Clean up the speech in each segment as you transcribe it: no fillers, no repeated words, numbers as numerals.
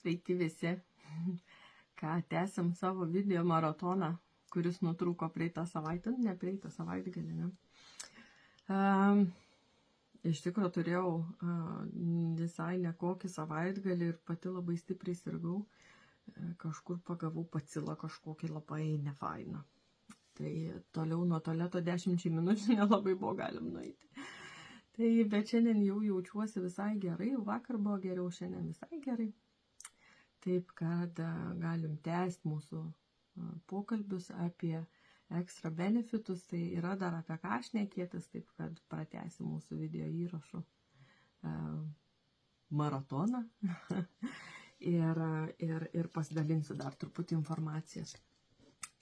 Sveiki visi. Ką, tęsiam savo video maratoną, kuris nutrūko praeitą savaitę, ne praeitą savaitgalį, ne? Iš tikrųjų turėjau visai nekokį savaitgalį ir pati labai stipriai sirgau. Kažkur pagavau bacilą kažkokį labai nefainą. Tai toliau nuo tualeto 10 minučių nelabai buvo galim nueiti. Tai, bet šiandien jau jaučiuosi visai gerai, vakar buvo geriau, šiandien visai gerai. Taip, kad galim tęsti mūsų pokalbius apie ekstra benefitus, tai yra dar apie ką šnekėtis, taip kad pratęsim mūsų video įrašų maratoną ir pasidalinsiu dar truputį informacijos.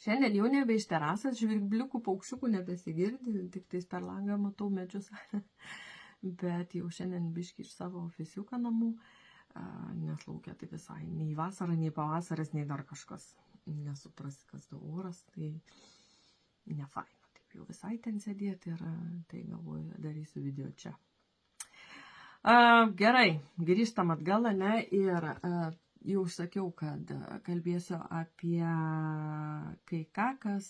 Šiandien jau nebe iš terasas, žvirbliukų, paukščiukų nebesigirdi, tik tais per langą matau medžius, bet jau šiandien biški iš savo ofisiuką namų. Nes laukia tai visai nei vasara, nei pavasaris, nei dar kažkas. Nesuprasi, kas da oras, tai nefaina. Taip jau visai ten sėdėti ir tai galvoju, darysiu video čia. Gerai, grįžtam atgal, ne? Ir jau sakiau, kad kalbėsiu apie kai ką, kas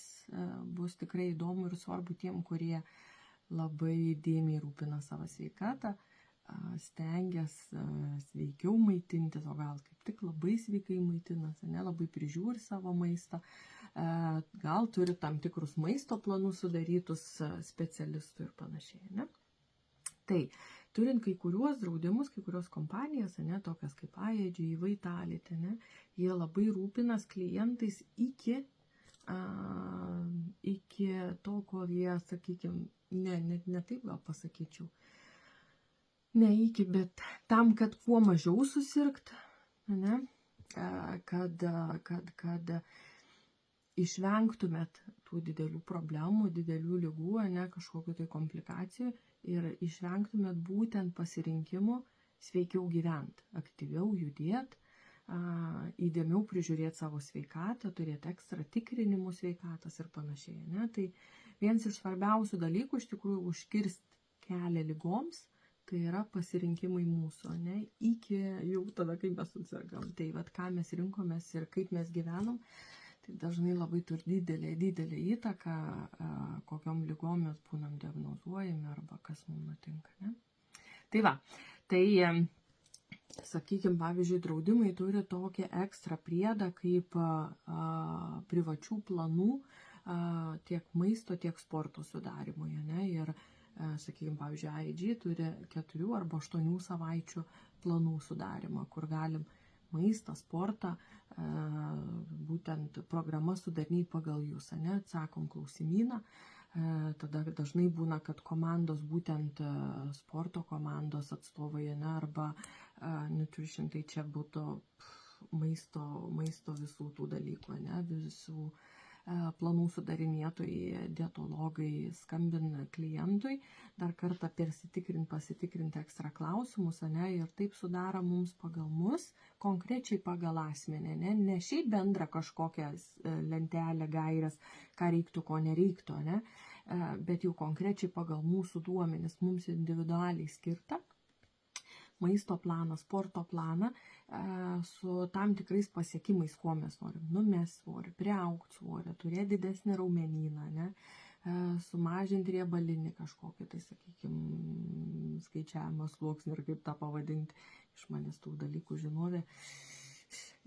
bus tikrai įdomu ir svarbu tiem, kurie labai dėmiai rūpina savo sveikatą. Stengiasi sveikiau maitintis, o gal kaip tik labai sveikai maitinasi, ne, labai prižiūri savo maistą, gal turi tam tikrus maisto planus sudarytus specialistų ir panašiai. Ne? Tai, turint kai kuriuos draudimus, kai kurios kompanijas, ne, tokias kaip IAG, Vitality, ne, jie labai rūpinas klientais iki to, kol jie, sakykime, ne taip gal pasakyčiau, ne iki, bet tam, kad kuo mažiau susirgt, ne? Kad išvengtumėt tų didelių problemų, didelių lygų, ne, kažkokių tai komplikacijų ir išvengtumėt būtent pasirinkimų sveikiau gyventi, aktyviau judėti, įdėmiau prižiūrėti savo sveikatą, turėti ekstra tikrinimų sveikatas ir panašiai. Ne? Tai vienas iš svarbiausių dalykų iš tikrųjų užkirsti kelią lygoms. Tai yra pasirinkimai mūsų, ne, iki jau tada, kai mes susirgam. Tai vat, ką mes rinkomės ir kaip mes gyvenom, tai dažnai labai turi didelę įtaką, kokiom lygom mes būnam diagnozuojami arba kas mums nutinka. Ne? Tai va, tai, sakykime, pavyzdžiui, draudimai turi tokį ekstra priedą kaip privačių planų tiek maisto, tiek sporto sudarimui. Ne? Ir sakykime, pavyzdžiui, IAG turi 4 arba 8 savaičių planų sudarimą, kur galim maistą, sportą, būtent programą sudaryti pagal jūs, ne, atsakom klausimyną, tada dažnai būna, kad komandos, būtent sporto komandos atstovai, ne, arba nutrition, tai čia būtų maisto visų tų dalykų, ne, visų planų sudarinėtojai, dietologai skambina klientui, dar kartą pasitikrinti ekstra klausimus, ne, ir taip sudaro mums pagal mus, konkrečiai pagal asmenį, ne šiaip bendrą kažkokią lentelę, gairias, ką reiktų, ko nereiktų, ne, bet jau konkrečiai pagal mūsų duomenis, mums individualiai skirta maisto planą, sporto planą su tam tikrais pasiekimais, ko mes norim. Numest svorį, priaugti svorį, turėti didesnį raumenyną, ne? Sumažinti riebalinį kažkokį, tai sakykime, skaičiavimo sluoksnį ir kaip tą pavadinti. Iš manęs tų dalykų žinovė.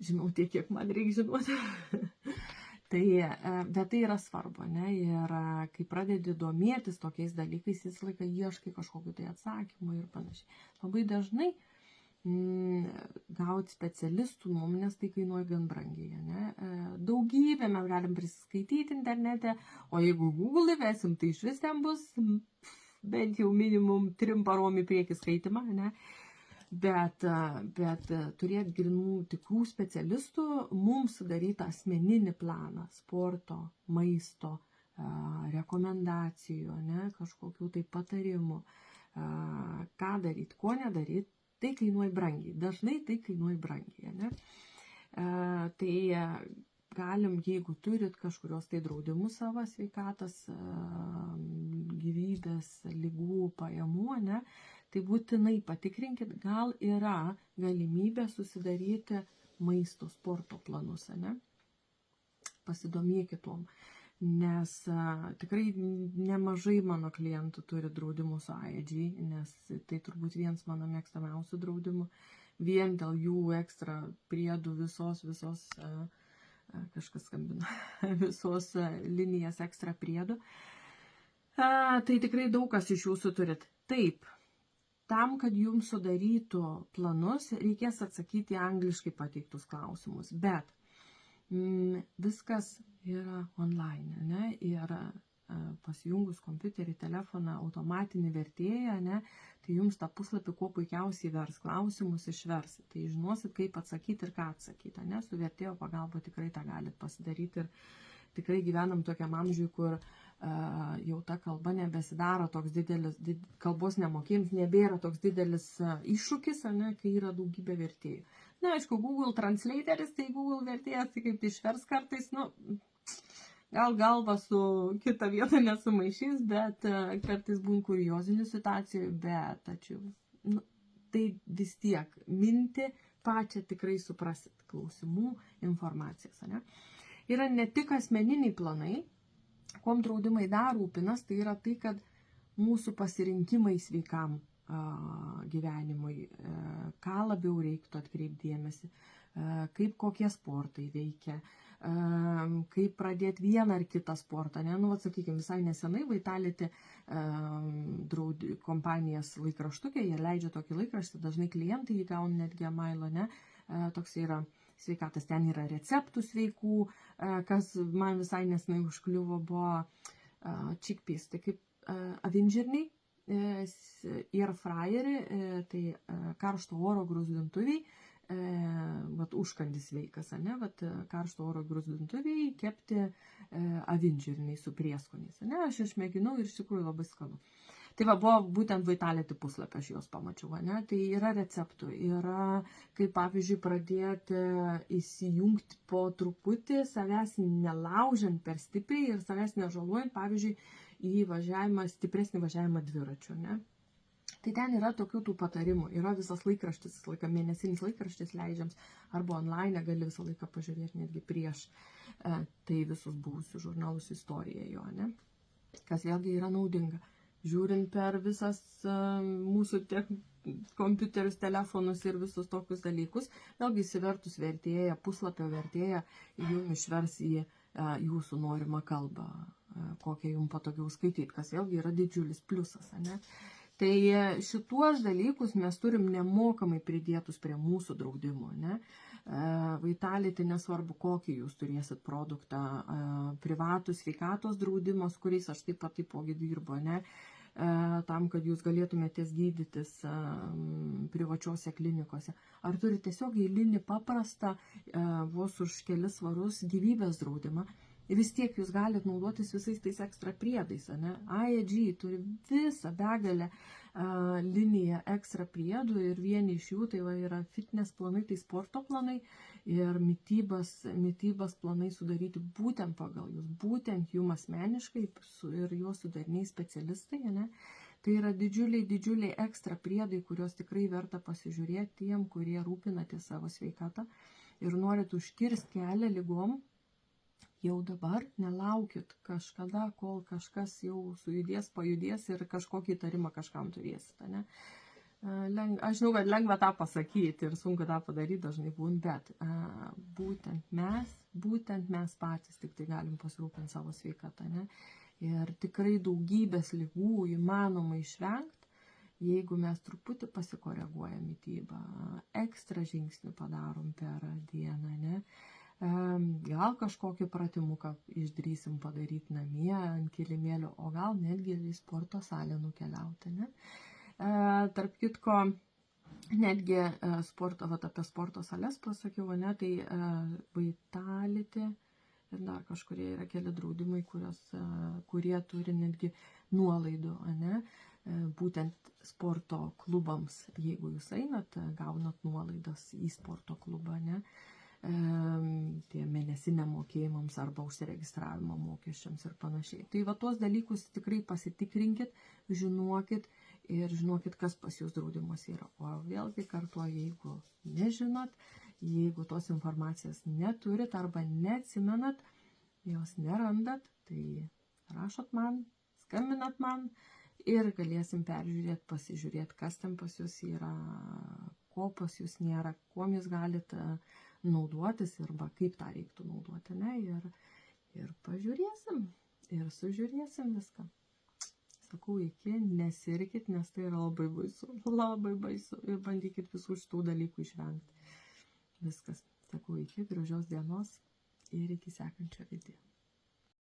Žinau tiek, kiek man reikia žinoti. Bet tai yra svarbu, ne? Ir kai pradedi domėtis tokiais dalykais, jis laiką ieškai kažkokiu tai atsakymu ir panašiai. Labai dažnai gauti specialistų nuomonės tai kainuoja gan brangiai. Ne? Daugybę mes galim prisiskaityti internete, o jeigu Google įvesim, tai iš vis ten bus bent jau minimum 3 parom į priekį skaitimą. Ne? Bet turėti grinų tikrų specialistų, mums sudarytą asmeninį planą sporto, maisto, rekomendacijų, ne, kažkokių tai patarimų, ką daryti, ko nedaryti, tai kainuoja brangiai. Dažnai tai kainuoja brangiai. Ne? Tai galim, jeigu turit kažkurios tai draudimus savo sveikatos, gyvybės, ligų, pajamų, ne, tai būtinai patikrinkit, gal yra galimybė susidaryti maisto, sporto planus, ne? Pasidomėkit tom, nes tikrai nemažai mano klientų turi draudimų su IAG, nes tai turbūt vienas mano mėgstamiausių draudimų, vien dėl jų ekstra priedų visos kažkas skambina, visos linijas ekstra priedų. Tai tikrai daug kas iš jūsų turit. Taip, tam, kad jums sudarytų planus, reikės atsakyti angliškai pateiktus klausimus, bet viskas yra online, ne? Ir pasijungus kompiuterį, telefoną, automatinį vertėją, ne? Tai jums tą puslapį kuo puikiausiai vers, klausimus išvers. Tai žinosit, kaip atsakyti ir ką atsakyti, ne? Su vertėjo pagalba tikrai tą galit pasidaryti ir tikrai gyvenam tokiam amžiui, kur jau ta kalba nebesidaro toks didelis, kalbos nemokėjimas nebėra toks didelis iššūkis, ne? Kai yra daugybė vertėjų. Na, aišku, Google Translateris, tai Google vertėjas, tai kaip išvers kartais, gal galva su kita vieta nesumaišys, bet kartais būna kuriozinių situacijų, bet tai vis tiek mintį pačią tikrai suprasit klausimų, informacijos, ne? Yra ne tik asmeniniai planai, kuom draudimai dar rūpinas, tai yra tai, kad mūsų pasirinkimai sveikam gyvenimui, ką labiau reiktų atkreipti dėmesį, kaip kokie sportai veikia, kaip pradėti vieną ar kitą sportą. Ne? Sakykime, visai nesenai Vitality kompanijas laikraštukė, jie leidžia tokį laikraštį, dažnai klientai jį gauna netgi mailo, ne? Toks yra sveikatas, ten yra receptų sveikų, kas man visai nesenai užkliuvo, buvo chickpeas, tai kaip avinžirniai, air fryerį, tai karšto oro gruzdintuviai, užkandis sveikas, ne? Karšto oro gruzdintuviai kepti avinžirniai su prieskoniais. Ne? Aš išmėginau ir iš tikrųjų labai skanu. Tai buvo būtent Vitality puslapį, aš juos pamačiau. Ne? Tai yra receptų, yra kaip pavyzdžiui pradėti įsijungti po truputį, savęs nelaužiant per stipriai ir savęs nežaluojant, pavyzdžiui, į stipresnį važiavimą dviračiu. Ne? Tai ten yra tokių tų patarimų. Yra visas laikraštis, mėnesinis laikraštis leidžiams, arba online gali visą laiką pažiūrėti netgi prieš tai visus buvusius žurnalus istoriją jo, ne? Kas vėlgi yra naudinga. Žiūrint per visas mūsų kompiuterius, telefonus ir visus tokius dalykus, vėlgi įsivertus vertėją, puslapio vertėją, jums išvers į jūsų norimą kalbą, kokią jums patogiau skaityti, kas vėlgi yra didžiulis pliusas, ne? Tai šituos dalykus mes turim nemokamai pridėtus prie mūsų draudimo, ne? Vitality, nesvarbu kokį jūs turėsit produktą, privatų sveikatos draudimas, kuriais aš taip pat taipogi dirbu, ne? Tam, kad jūs galėtumėtės gydytis privačiose klinikose. Ar turite tiesiog eilinį paprastą, vos už kelis svarus gyvybės draudimą, vis tiek jūs galite naudotis visais tais ekstra priedais, ne? IAG turi visą begalę liniją ekstra priedų ir vieni iš jų tai yra fitness planai, tai sporto planai ir mitybos planai sudaryti būtent pagal jūs, būtent jum asmeniškai ir juos sudariniai specialistai, ne? Tai yra didžiuliai ekstra priedai, kuriuos tikrai verta pasižiūrėti tiem, kurie rūpinatės savo sveikatą ir norit užkirsti kelią ligom. Jau dabar nelaukit kažkada, kol kažkas jau sujudės, pajudės ir kažkokį įtarimą kažkam turėsite. Ne? Aš žinau, kad lengva tą pasakyti ir sunku tą padaryti dažnai būna, bet būtent mes patys tik tai galim pasirūpinti savo sveikatą. Ne? Ir tikrai daugybės ligų įmanoma išvengti, jeigu mes truputį pasikoreguojam mitybą, ekstra žingsnių padarom per dieną, ne? Gal kažkokį pratimuką išdrysim padaryti namie ant kilimėlio, o gal netgi į sporto salę nukeliauti. Ne? Tarp kitko, netgi apie sporto sales pasakiau, ne? Tai Vitality ir dar kažkurie yra keli draudimai, kurie turi netgi nuolaidų, ne? Būtent sporto klubams, jeigu jūs einat, gaunat nuolaidas į sporto klubą, ne? Tie mėnesiniam mokėjimams arba užsiregistravimo mokesčiams ir panašiai. Tai tuos dalykus tikrai pasitikrinkit, žinokit, kas pas jūs draudimas yra. O vėlgi kartuoju, jeigu nežinot, Jeigu tos informacijos neturit arba neatsimenat, jos nerandat, tai rašot man, skambinat man ir galėsim peržiūrėti, pasižiūrėti, kas ten pas jūs yra, ko pas jūs nėra, kuom jūs galite naudotis arba kaip tą reiktų naudoti, ne? Ir pažiūrėsim ir sužiūrėsim viską. Sakau, iki, nesirkit, nes tai yra labai baisu ir bandykit visų šitų dalykų išvengti. Viskas. Sakau, iki, gražios dienos ir iki sekančio video.